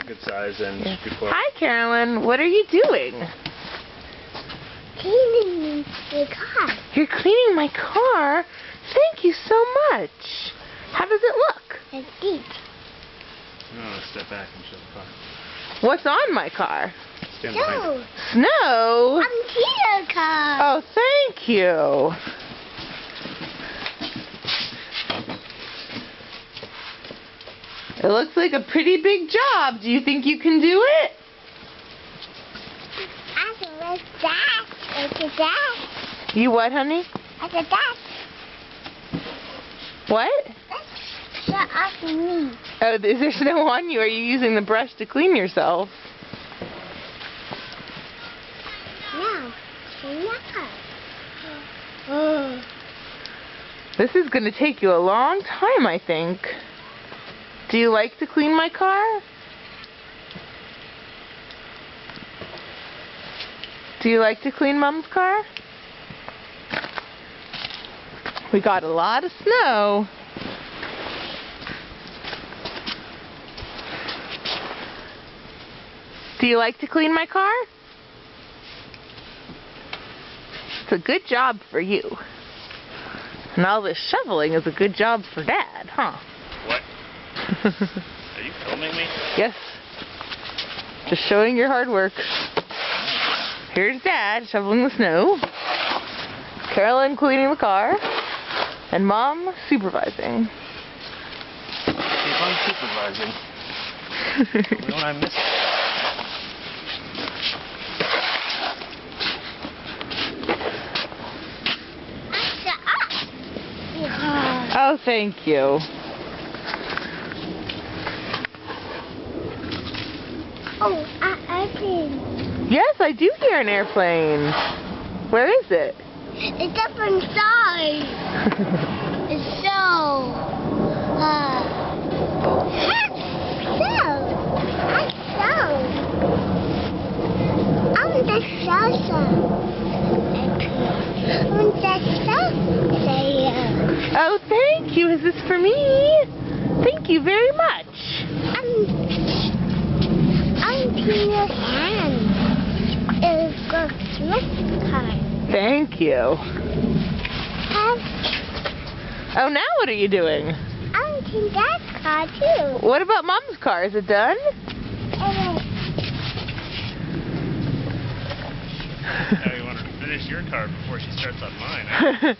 good size and good quality. Hi, Carolyn. What are you doing? Cleaning the car. You're cleaning my car? Thank you so much. How does it look? It's deep. I'm going to step back and show the car. What's on my car? Stand behind No. it. Snow? I'm Tina car. Oh, thank you. It looks like a pretty big job. Do you think you can do it? I can make that. It's a that. You what, honey? It's a that. What? That's what I can me. Oh, is there snow on you? Are you using the brush to clean yourself? No. Tina. This is going to take you a long time, I think. Do you like to clean my car? Do you like to clean Mom's car? We got a lot of snow. Do you like to clean my car? It's a good job for you. And all this shoveling is a good job for Dad, huh? What? Are you filming me? Yes. Just showing your hard work. Here's Dad shoveling the snow. Carolyn cleaning the car. And Mom supervising. Keep on supervising. Only when I miss it. Oh, thank you. Oh, I can. Yes, I do hear an airplane. Where is it? It's up inside. It's so. Oh, thank you. Is this for me? Thank you very much. I'm Tina's hand. It's a Christmas card. Thank you. Oh, now what are you doing? I'm Tina's car too. What about Mom's car? Is it done? Now you want her to finish your car before she starts on mine, huh?